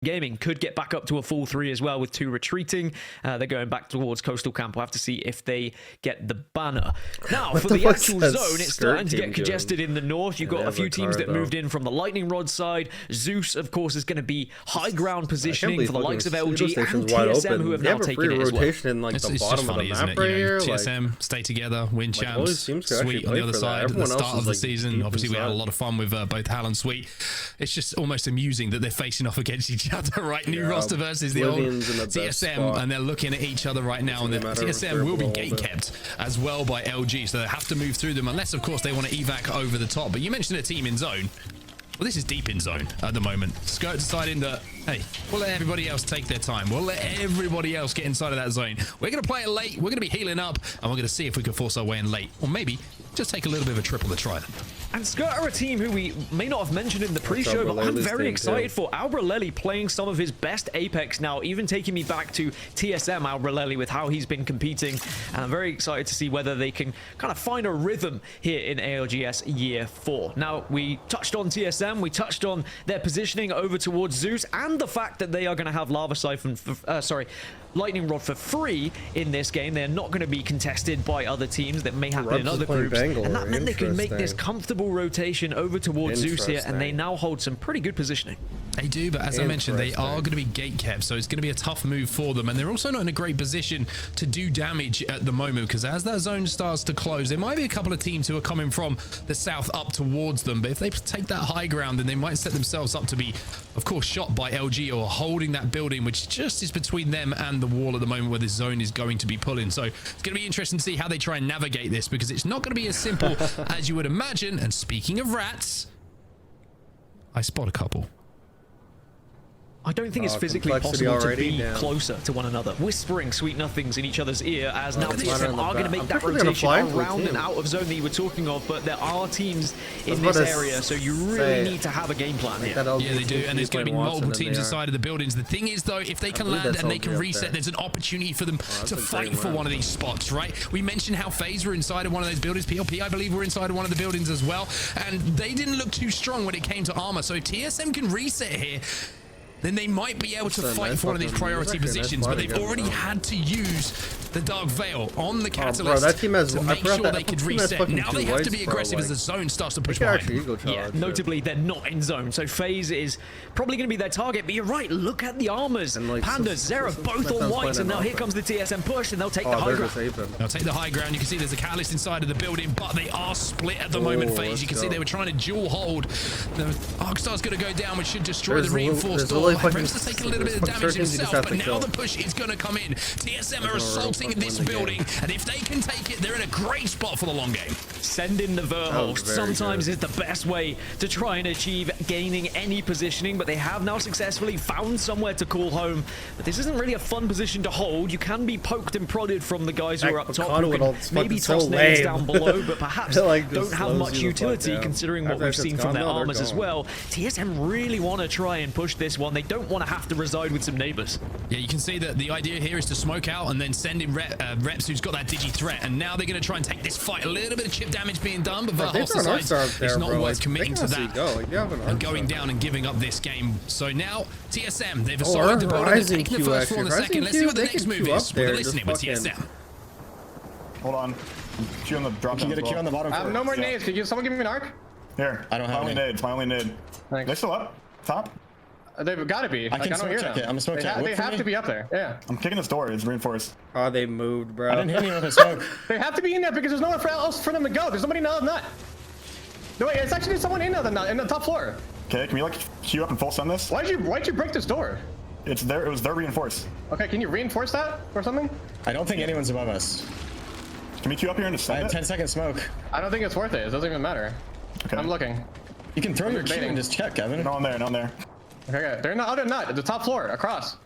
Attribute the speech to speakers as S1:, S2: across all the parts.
S1: Gaming could get back up to a full 3 as well with 2 retreating. They're going back towards Coastal Camp. We'll have to see if they get the banner. Now, for the actual zone, it's starting to get congested in the north. You've got a few teams that moved in from the Lightning Rod side. Zeus, of course, is going to be high ground positioning for the likes of LG and TSM, who have now taken it as well.
S2: In, like, the bottom of the map right here.
S3: TSM, stay together, win champs, Sweet on the other side. At the start of the season, obviously we had a lot of fun with both Hal and Sweet. It's just almost amusing that they're facing off against each other, right? New roster versus the old TSM, and they're looking at each other right now, and the TSM will be gatekept as well by LG, so they have to move through them, unless of course they want to evac over the top. But you mentioned a team in zone. Well, this is deep in zone at the moment. Skirt deciding that, hey, we'll let everybody else take their time. We'll let everybody else get inside of that zone. We're going to play it late. We're going to be healing up, and we're going to see if we can force our way in late. Or maybe just take a little bit of a triple to try them.
S1: And Skirt are a team who we may not have mentioned in the pre-show, but I'm very excited for Albreleli playing some of his best Apex now, even taking me back to TSM Albreleli with how he's been competing. And I'm very excited to see whether they can kind of find a rhythm here in ALGS Year 4. Now, we touched on TSM, we touched on their positioning over towards Zeus, and the fact that they are going to have Lava Siphon, Lightning Rod for free in this game. They're not going to be contested by other teams that may happen in other groups. And that meant they could make this comfortable rotation over towards Zeus here, and they now hold some pretty good positioning.
S3: They do, but as I mentioned, they are going to be gate kept, so it's going to be a tough move for them. And they're also not in a great position to do damage at the moment, because as that zone starts to close, there might be a couple of teams who are coming from the south up towards them. But if they take that high ground, then they might set themselves up to be, of course, shot by LG or holding that building, which just is between them and the wall at the moment where this zone is going to be pulling. So it's going to be interesting to see how they try and navigate this, because it's not going to be as simple as you would imagine. And speaking of rats, I spot a couple.
S1: I don't think it's physically possible to be closer to one another, whispering sweet nothings in each other's ear, as now TSM are going to make that rotation around and out of zone that you were talking of, but there are teams in this area, so you really need to have a game plan here.
S3: Yeah, they do, and there's going to be multiple teams inside of the buildings. The thing is, though, if they can land and they can reset, there's an opportunity for them to fight for one of these spots, right? We mentioned how FaZe were inside of one of those buildings. PLP, I believe, were inside of one of the buildings as well, and they didn't look too strong when it came to armor, so if TSM can reset here, then they might be able to fight for one of these priority positions, but they've already had to use the Dark Veil on the Catalyst to make sure they could reset. Now they have to be aggressive as the zone starts to push behind.
S1: Yeah, notably, they're not in zone, so FaZe is probably going to be their target, but you're right, look at the armors. Panda, Zera, both on white, and now here comes the TSM push, and they'll take the high ground.
S3: They'll take the high ground. You can see there's a Catalyst inside of the building, but they are split at the moment, FaZe. You can see they were trying to dual hold. The ARC-Star's going to go down, which should destroy the reinforced door. Reps to take a little bit of damage himself, but now the push is going to come in. TSM are assaulting this building, and if they can take it, they're in a great spot for the long game.
S1: Send in the Verholt sometimes is the best way to try and achieve gaining any positioning, but they have now successfully found somewhere to call home. But this isn't really a fun position to hold. You can be poked and prodded from the guys who are up top, who can maybe toss nades down below, but perhaps don't have much utility considering what we've seen from their armors as well. TSM really want to try and push this one. They don't want to have to reside with some neighbors.
S3: Yeah, you can see that the idea here is to smoke out and then send in Reps, who's got that digi threat, and now they're going to try and take this fight. A little bit of chip damage being done, but Verhost decides it's not worth committing to that and going down and giving up this game. So now TSM, they've assaulted the building, they're taking the first floor in a second. Let's see what the next move is. We're listening with TSM.
S4: Hold on. Q on the drop.
S5: Can you get a Q on the bottom?
S6: I have no more nades. Could someone give me an arc?
S4: Here.
S5: I don't have
S4: any. It's my only nade. They're still up. Top.
S6: They've got to be.
S5: I can smoke check it. I'm a smoke check.
S6: They have to be up there. Yeah.
S4: I'm kicking this door. It's reinforced.
S2: Oh, they moved, bro.
S5: I didn't hit anyone with a smoke.
S6: They have to be in there because there's nowhere else for them to go. There's nobody in the nut. No, wait, it's actually someone in the nut, in the top floor.
S4: Okay, can we like queue up and full send this?
S6: Why'd you break this door?
S4: It's there. It was there reinforced.
S6: Okay, can you reinforce that or something?
S5: I don't think anyone's above us.
S4: Can we queue up here and just send
S5: I have 10-second smoke.
S6: I don't think it's worth it. It doesn't even matter.
S4: Okay.
S6: I'm looking.
S5: You can throw your Q and just check, Evan.
S4: No, on there.
S6: Okay, they're in the other nut, the top floor, across.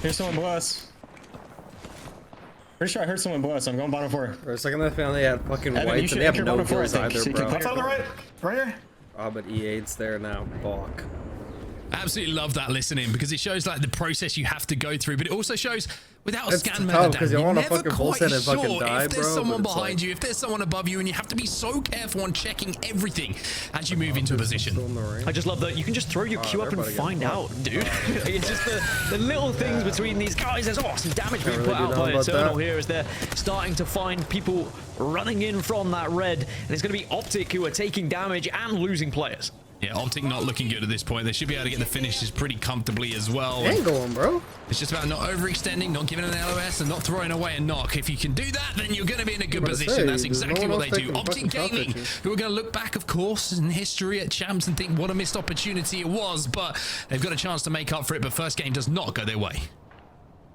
S5: Here's someone below us. Pretty sure I heard someone below us. I'm going bottom floor.
S2: For a second, I found they had fucking
S5: Evan,
S2: whites and they have no kills either,
S5: so
S2: bro.
S4: That's on the right here.
S2: Oh, but E8's there now. Fuck.
S3: I absolutely love that listening, because it shows like the process you have to go through, but it also shows Without a
S2: It's
S3: scan
S2: tough,
S3: method,
S2: 'cause you
S3: you're
S2: wanna
S3: never
S2: fucking full
S3: quite
S2: send and fucking
S3: sure
S2: die,
S3: if there's
S2: bro,
S3: someone
S2: but it's
S3: behind
S2: like-
S3: you, if there's someone above you, and you have to be so careful on checking everything as you move into a position.
S1: I just love that you can just throw your Q up and find out, dude. It's just the little things between these guys. There's some damage being put out by Eternal here as they're starting to find people running in from that red. And it's going to be Optic who are taking damage and losing players.
S3: Yeah, Optic not looking good at this point. They should be able to get the finishes pretty comfortably as well.
S2: Ain't going, bro.
S3: It's just about not overextending, not giving an LOS, and not throwing away a knock. If you can do that, then you're going to be in a good position. That's exactly what they do. Optic Gaming, who are going to look back, of course, in history at champs and think what a missed opportunity it was, but they've got a chance to make up for it, but first game does not go their way.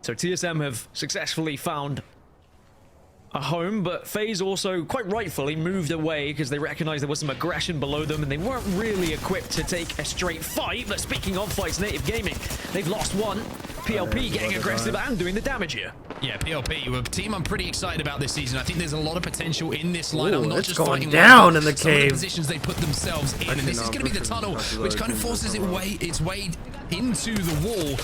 S1: So TSM have successfully found a home, but FaZe also quite rightfully moved away because they recognized there was some aggression below them and they weren't really equipped to take a straight fight. But speaking of fights, Native Gaming, they've lost one. PLP getting aggressive and doing the damage here.
S3: Yeah, PLP, a team I'm pretty excited about this season. I think there's a lot of potential in this lineup. Not
S2: it's
S3: just
S2: going
S3: fighting
S2: down in the
S3: some of
S2: cave.
S3: Positions they put themselves in, and this is going to be the tunnel, which kind of forces its way into the wall.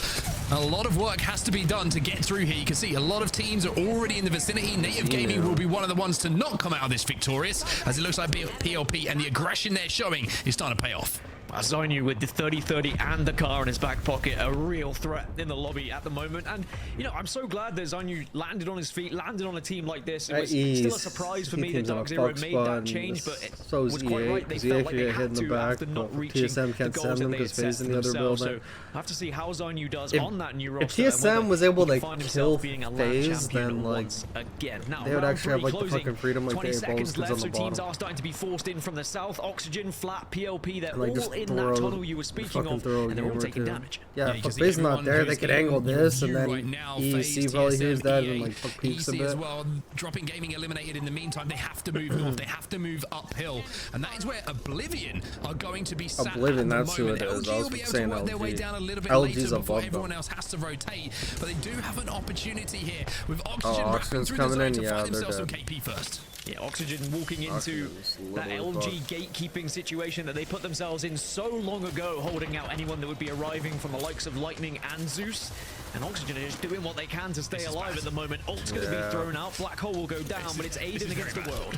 S3: A lot of work has to be done to get through here. You can see a lot of teams are already in the vicinity. Native Gaming will be one of the ones to not come out of this victorious, as it looks like PLP and the aggression they're showing is starting to pay off.
S1: Zonu with the 30-30 and the car in his back pocket, a real threat in the lobby at the moment. And, you know, I'm so glad that Zonu landed on his feet, landed on a team like this. It was still a surprise for me that Dark Zero made that change, but it was quite right. They felt like they had to after not reaching the goals that they had set for themselves. So I have to see how Zonu does on that new roster.
S2: If TSM was able to kill
S1: being a
S2: FaZe, then like
S1: again. Now,
S2: they would actually have like the
S1: closing,
S2: fucking freedom like
S1: 20
S2: they
S1: seconds
S2: both
S1: left,
S2: on
S1: so
S2: the
S1: teams
S2: bottom.
S1: are starting to be forced in from the south. Oxygen, Flat, PLP, they're
S2: Like,
S1: all in that tunnel you were speaking of, and they're all taking damage.
S2: Yeah, if FaZe not there, they could angle this, and then EC probably hears that and like fuck peeks a bit.
S3: As well, dropping Gaming eliminated in the meantime. They have to move north. They have to move uphill, and that is where Oblivion are going to be sat.
S2: Oblivion,
S3: at the
S2: that's who it
S3: moment.
S2: is. I was
S3: LG will be able
S2: saying
S3: to work their way
S2: LG.
S3: down a little bit
S2: LG's
S3: later
S2: above
S3: before
S2: them.
S3: everyone else has to rotate, but they do have an opportunity here with Oxygen wrapping
S2: Oxygen's
S3: through the
S2: coming
S3: zone
S2: in.
S3: to
S2: Yeah,
S3: find
S2: they're
S3: themselves some
S2: dead.
S3: KP first.
S1: Yeah, Oxygen walking into that LG gatekeeping situation that they put themselves in so long ago, holding out anyone that would be arriving from the likes of Lightning and Zeus. And Oxygen is doing what they can to stay alive at the moment. Ult's going to be thrown out. Black Hole will go down, but it's Aiden against the world.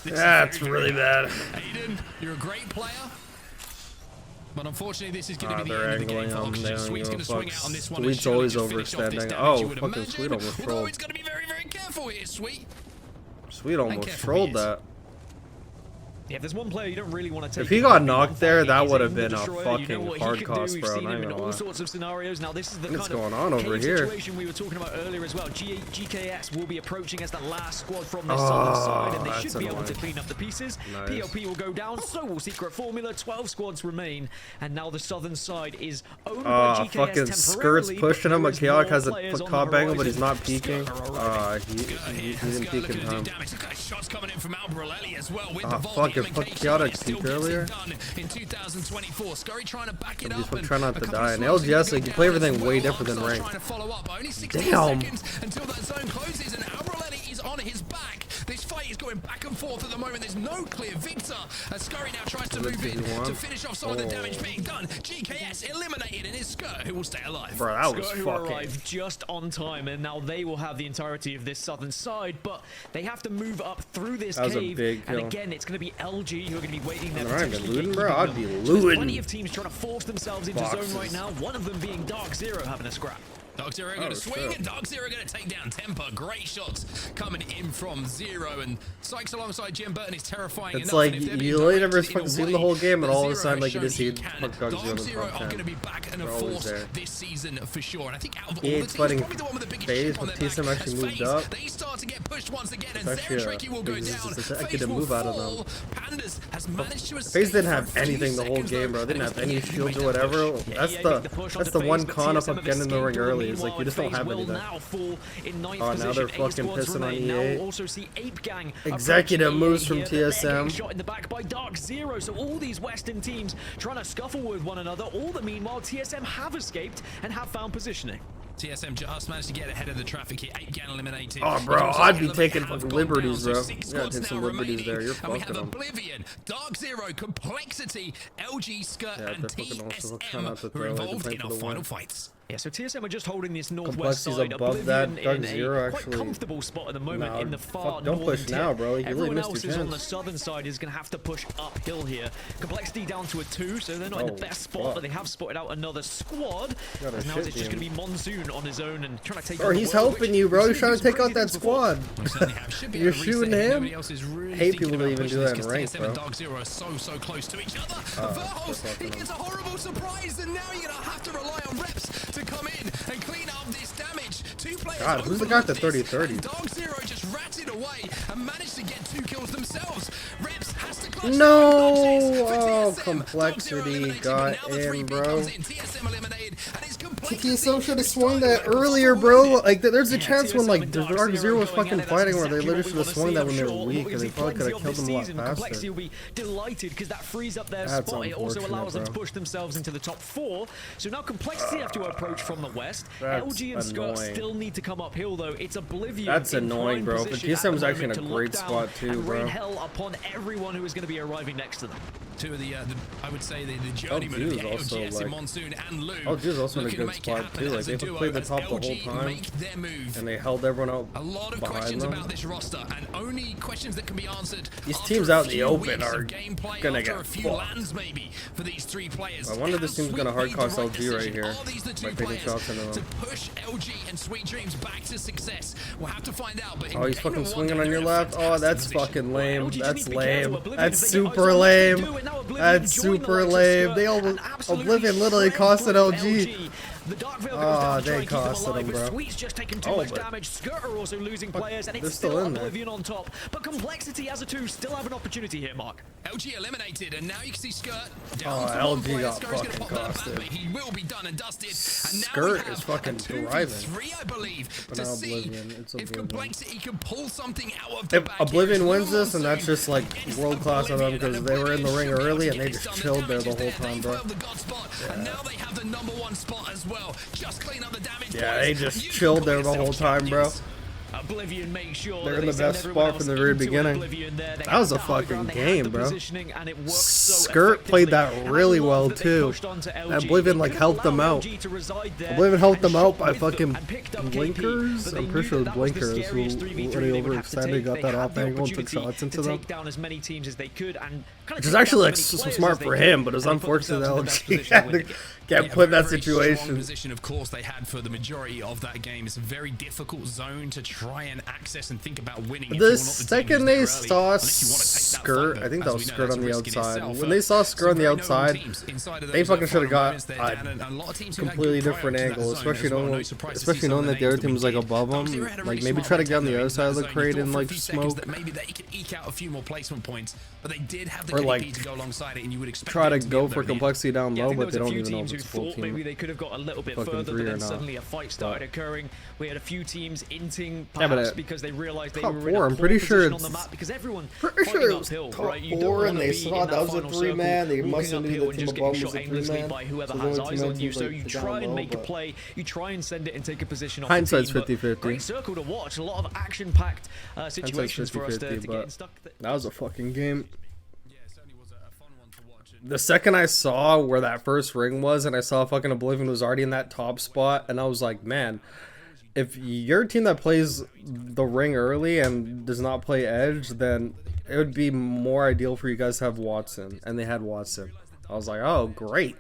S2: That's really bad.
S3: Aiden, you're a great player. But unfortunately, this is going to be the
S2: They're
S3: end of the game
S2: angling
S3: for
S2: him.
S3: Oxygen.
S2: They don't
S3: Sweet's
S2: give
S3: going
S2: a
S3: to swing
S2: fuck.
S3: out on this one.
S2: Sweet's
S3: and
S2: always
S3: surely just finish off this
S2: overextending.
S3: damage,
S2: Oh,
S3: you would
S2: fucking
S3: imagine.
S2: Sweet almost
S3: Although
S2: trolled.
S3: it's going to be very, very careful here, Sweet.
S2: Sweet almost
S3: careful,
S2: trolled
S3: he is.
S2: that.
S1: Yeah, if there's one player you don't really want to take.
S2: If he got knocked
S1: on
S2: there,
S1: fight,
S2: that
S1: he's
S2: would have
S1: Aiden
S2: been
S1: the
S2: a
S1: Destroyer.
S2: fucking
S1: You know what he
S2: hard
S1: can
S2: cost,
S1: do. We've
S2: bro,
S1: seen
S2: not
S1: him in
S2: gonna
S1: all
S2: lie.
S1: sorts of scenarios. Now this is the
S2: What's
S1: kind
S2: going
S1: of
S2: on over
S1: cave
S2: here?
S1: situation we were talking about earlier as well. GKS will be approaching as the last squad from this southern side, and they should be able to clean up the pieces.
S2: Nice.
S1: PLP will go down, so will Secret Formula. 12 squads remain, and now the southern side is owned by GKS
S2: fucking Skirt's
S1: temporarily,
S2: pushing him.
S1: but there is
S2: Chaotic
S1: more
S2: has a
S1: players on the
S2: top angle, but he's
S1: horizon.
S2: not peeking. He didn't peek in time.
S3: Shots coming in from Albarelli as well with
S2: Oh,
S3: the
S2: fuck, if fuck Chaotic peeked earlier.
S3: in 2024. Scurry trying to back it up.
S2: He's trying not to die. And LGS, like, you play everything way different than ranked. Damn.
S3: Until that zone closes and Albarelli is on his back. This fight is going back and forth at the moment. There's no clear victor. As Scurry now tries to move in to finish off some of the damage being done. GKS eliminated, and it's Scur who will stay alive.
S2: Bro, that was
S1: Scott who
S2: fucking...
S1: arrived just on time, and now they will have the entirety of this southern side, but they have to move up through this
S2: That was a
S1: cave.
S2: big
S1: and
S2: kill.
S1: again, it's going to be LG who are going to be waiting there.
S2: They're not even
S1: potentially
S2: looting, bro.
S1: gatekeeping
S2: I'd
S1: them.
S2: be
S1: So there's
S2: looting.
S1: plenty of teams trying to force themselves into zone right now. One of them being Dark Zero having a scrap.
S3: Dark Zero going to swing, and Dark Zero going to take down Temper. Great shots coming in from Zero, and Sykes alongside Jim Burton is terrifying
S2: It's
S3: enough.
S2: like,
S3: and if they're
S2: you
S3: being
S2: literally never
S3: directed in
S2: fucking
S3: a
S2: seen the whole
S3: way
S2: game, and
S3: that
S2: all of a
S3: Zero
S2: sudden,
S3: has
S2: like, you
S3: shown
S2: just see
S3: he can,
S2: fuck Dark Zero in the
S3: Zero
S2: top
S3: are
S2: 10.
S3: going to be back and a
S2: They're always
S3: force
S2: there.
S3: this season for sure. And I think out of all
S2: Yeah,
S3: the
S2: it's
S3: teams,
S2: fighting
S3: probably the one with the biggest
S2: FaZe,
S3: chip on
S2: but
S3: their
S2: TSM
S3: back
S2: actually
S3: as
S2: moved
S3: FaZe,
S2: up.
S3: they start to get pushed once again, and
S2: It's actually
S3: Tricky will go
S2: it's
S3: down.
S2: a
S3: FaZe
S2: good
S3: will
S2: move out of them.
S3: fall. Pandas has managed to escape
S2: FaZe didn't have
S3: for a few
S2: anything the whole
S3: seconds,
S2: game, bro.
S3: though,
S2: They didn't
S3: and
S2: have any
S3: it was
S2: shields or
S3: make that
S2: whatever.
S3: push.
S2: That's the one con up getting in the ring early. Is like you just don't have anything.
S1: Oh,
S2: now they're fucking pissing on EA.
S1: Also see Ape Gang
S2: Executive
S1: approaching
S2: moves
S1: EA
S2: from
S1: here, but they're getting
S2: TSM.
S1: Shot in the back by Dark Zero. So all these Western teams trying to scuffle with one another. All the meanwhile, TSM have escaped and have found positioning.
S3: TSM just managed to get ahead of the traffic here. 8 Gan eliminated.
S2: Oh, bro,
S3: He's also
S2: I'd be
S3: ahead of
S2: taking
S3: them, have
S2: fucking
S3: gone
S2: liberties,
S3: down,
S2: bro.
S3: so 6
S2: You gotta
S3: squads
S2: take some
S3: now
S2: liberties
S3: remaining.
S2: there. You're
S3: And we have
S2: fucking them.
S3: Oblivion, Dark Zero, Complexity, LG, Skirt,
S2: Yeah,
S3: and
S2: they're fucking also trying not to
S3: TSM
S2: throw
S3: who are
S2: it. They're
S3: involved
S2: playing
S3: in
S2: for
S3: our
S2: the
S3: final
S2: win.
S3: fights.
S1: Yeah, so TSM are just holding this northwest
S2: Complexity's
S1: side.
S2: above that.
S1: Oblivion
S2: Dark
S1: in
S2: Zero
S1: a quite
S2: actually.
S1: comfortable spot at the moment
S2: No,
S1: in the far
S2: don't
S1: northern
S2: push
S1: tip.
S2: now, bro. You really
S1: Everyone
S2: missed
S1: else
S2: your
S1: is on the
S2: chance.
S1: southern side is going to have to push uphill here. Complexity down to a 2, so they're not in the best spot, but they have spotted out another squad. As now it's just going to be Monsoon on his own and trying to take.
S2: Or he's helping you, bro. He's trying to take out that squad. You're shooting him. Hate people that even do that in ranked, bro.
S3: Dark Zero are so close to each other. Verhos, he gets a horrible surprise, and now you're gonna have to rely on reps to come in and clean up this damage. 2 players.
S2: God, who's the guy at the 30-30?
S3: Dark Zero just ratted away and managed to get 2 kills themselves. Reps has to clutch.
S2: No! Oh, Complexity got in, bro. TSM should have swung that earlier, bro. Like, there's a chance when, like, Dark Zero was fucking fighting where they literally should have swung that when they were weak, and they probably could have killed them a lot
S1: Complexity
S2: faster.
S1: will be delighted because that frees up their
S2: That's
S1: spot. It also
S2: unfortunate,
S1: allows them to
S2: bro.
S1: push themselves into the top 4. So now Complexity have to approach from the west.
S2: That's
S1: LG and Skirt
S2: annoying.
S1: still need to come uphill, though. It's Oblivion.
S2: That's
S1: in
S2: annoying,
S1: prime
S2: bro. But
S1: position at
S2: TSM is
S1: the
S2: actually in a
S1: moment to
S2: great
S1: look down
S2: spot too,
S1: and
S2: bro.
S1: rain hell upon everyone who is going to be arriving next to them.
S3: 2 of the I would say the journeyman of the ALGS in Monsoon and Lou.
S2: LG is also in a good spot too. Like, they played the top the whole time, and they held everyone out
S3: a lot of
S2: behind
S3: questions
S2: them.
S3: about this roster, and only questions that can be answered.
S2: These
S3: after
S2: teams
S3: a
S2: out in the
S3: few
S2: open
S3: weeks of
S2: are
S3: gameplay,
S2: gonna
S3: after
S2: get
S3: a few
S2: fucked.
S3: lands maybe for these 3 players.
S2: I wonder if this team's gonna hard cost LG right here
S3: Are these the 2
S2: by taking
S3: players
S2: shots into
S3: to
S2: them.
S3: push LG and Sweet Dreams back to success? We'll have to find out. But
S2: Oh, he's fucking swinging on your left. Oh, that's fucking lame.
S1: LG
S2: That's
S1: just need to be careful.
S2: lame.
S1: Oblivion,
S2: That's
S1: if they get
S2: super
S1: eyes on what they
S2: lame.
S1: do, and now Oblivion
S2: That's
S1: join the
S2: super
S1: likes of
S2: lame.
S1: Skirt
S2: They
S1: and absolutely
S2: Oblivion literally
S1: shred
S2: costed
S1: through
S2: LG.
S1: The Dark Veil
S2: Oh,
S1: goes down to try
S2: they
S1: and keep them
S2: costed
S1: alive,
S2: him,
S1: but
S2: bro.
S1: Sweet's just taking too
S2: Oh,
S1: much
S2: but-
S1: damage. Skirt are also losing players, and
S2: they're
S1: it's
S2: still
S1: still
S2: in there.
S1: Oblivion on top. But Complexity as a 2 still have an opportunity here, Mark.
S3: LG eliminated, and now you can see Skirt
S2: Oh,
S3: down to 1
S2: LG
S3: player.
S2: got
S3: Skirt's gonna
S2: fucking
S3: pop that back,
S2: costed.
S3: but he will be done and dusted. And now
S2: Skirt
S3: we have
S2: is fucking
S3: a 2v3,
S2: thriving.
S3: I believe,
S2: But
S3: to
S2: now
S3: see
S2: Oblivion, it's
S3: if
S2: Oblivion.
S3: Complexity can pull something out of the
S2: If
S3: back here.
S2: Oblivion wins
S3: Blue
S2: this, and that's
S3: Monsoon
S2: just like
S3: against
S2: world class of them
S3: Oblivion,
S2: because
S3: and
S2: they were in the ring
S3: Oblivion should be able
S2: early
S3: to
S2: and they
S3: get this
S2: just
S3: done.
S2: chilled there the
S3: damage
S2: whole
S3: is there.
S2: time,
S3: They
S2: bro.
S3: held the God spot, and now they have the #1 spot as well. Just clean up the damage.
S2: Yeah,
S3: boys.
S2: they just
S3: You
S2: chilled
S3: call
S2: there the whole
S3: yourself
S2: time, bro.
S3: champions.
S1: Oblivion make sure
S2: They're
S1: that
S2: in
S1: they
S2: the
S1: send
S2: best
S1: everyone
S2: spot
S1: else
S2: from the very
S1: into
S2: beginning.
S1: Oblivion there. They
S2: That was
S1: had
S2: a
S1: the high
S2: fucking
S1: ground, they had
S2: game,
S1: the
S2: bro.
S1: positioning, and it worked so
S2: Skirt played that
S1: effectively.
S2: really
S1: And I
S2: well,
S1: love that they
S2: too.
S1: pushed onto LG.
S2: And Oblivion,
S1: They
S2: like,
S1: could
S2: helped them
S1: allow
S2: out.
S1: LG to reside there
S2: Oblivion helped
S1: and
S2: them out
S1: shot
S2: by
S1: with them
S2: fucking
S1: and picked up KP,
S2: blinkers.
S1: but they
S2: I'm
S1: knew
S2: pretty sure it was
S1: that was the
S2: blinkers
S1: scariest
S2: who
S1: 3v3
S2: when he
S1: they would have to
S2: overextended,
S1: take.
S2: got
S1: They
S2: that
S1: had
S2: off
S1: the
S2: angle and took
S1: opportunity
S2: shots into
S1: to
S2: them.
S1: take down as many teams as they could and kind
S2: Which is actually like smart for him, but it was unfortunate that LG had to get put in that
S3: Very strong
S2: situation.
S3: position, of course, they had for the majority of that game. It's a very difficult zone to try and access and think about winning. if
S2: The
S3: you're not the team
S2: second
S3: who's
S2: they
S3: there
S2: saw
S3: early, unless you want to take that
S2: Skirt,
S3: fight,
S2: I think
S3: but
S2: that
S3: as
S2: was
S3: we know,
S2: Skirt
S3: that's
S2: on
S3: a
S2: the
S3: risk in
S2: outside.
S3: itself.
S2: When they saw Skirt on the
S3: Some very notable
S2: outside,
S3: teams inside of
S2: they
S3: those,
S2: fucking should have
S3: final
S2: got
S3: moments, they're
S2: a
S3: down, and a lot of teams who had
S2: completely
S3: good
S2: different
S3: prior to that
S2: angle,
S3: zone
S2: especially
S3: as well.
S2: knowing,
S3: No surprise to see
S2: especially
S3: some
S2: knowing
S3: of
S2: that the other
S3: names
S2: team was like
S3: we did.
S2: above
S3: Dark
S2: them.
S3: Zero had a
S2: Like
S3: really
S2: maybe
S3: smart
S2: try to get on the
S3: mentality
S2: other
S3: into
S2: side of
S3: that
S2: the
S3: zone.
S2: crate
S3: You
S2: and
S3: thought for a
S2: like
S3: few seconds
S2: smoke.
S3: that maybe they could eke out a few more placement points, but they did have the
S2: Or,
S3: KP
S2: like,
S3: to go alongside it, and you would expect
S2: Try to
S3: them be
S2: go
S3: able
S2: for
S3: to
S2: Complexity down
S1: Yeah, I
S2: low,
S1: think there
S2: but
S1: was
S2: they
S1: a
S2: don't
S1: few
S2: even know
S1: teams
S2: if
S1: who
S2: it's full
S1: thought maybe
S2: team.
S1: they could have got a little bit
S2: Fucking
S1: further,
S2: three
S1: but
S2: or
S1: then
S2: not.
S1: suddenly a fight started occurring. We had a few teams inting
S2: Yeah, but
S1: perhaps because they realized they
S2: top
S1: were in
S2: four,
S1: a
S2: I'm
S1: poor
S2: pretty sure
S1: position on
S2: it's-
S1: the map because everyone
S2: Pretty
S1: fighting
S2: sure it was
S1: uphill,
S2: top
S1: right? You don't
S2: four,
S1: wanna
S2: and they
S1: be
S2: saw
S1: in
S2: that was a
S1: final
S2: 3-man. They
S1: circle,
S2: must have
S1: walking
S2: knew
S1: uphill
S2: the
S1: and
S2: team
S1: just
S2: above
S1: getting
S2: was
S1: shot
S2: a
S1: aimlessly
S2: 3-man.
S1: by whoever
S2: So
S1: has
S2: the only
S1: eyes
S2: two
S1: on you.
S2: teams,
S1: So
S2: like,
S1: you
S2: down
S1: try and
S2: low,
S1: make a
S2: but-
S1: play, you try and send it and take a position off
S2: Hindsight's
S1: the team.
S2: 50-50.
S1: Great circle to watch. A lot of action-packed situations for us to
S2: 50-50,
S1: get
S2: but
S1: stuck.
S2: that was a fucking game.
S3: Yeah, it certainly was a fun one to watch. And
S2: The second I saw where that first ring was, and I saw fucking Oblivion was already in that top spot, and I was like, man, if you're a team that plays the ring early and does not play edge, then it would be more ideal for you guys to have Watson, and they had Watson. I was like, oh, great.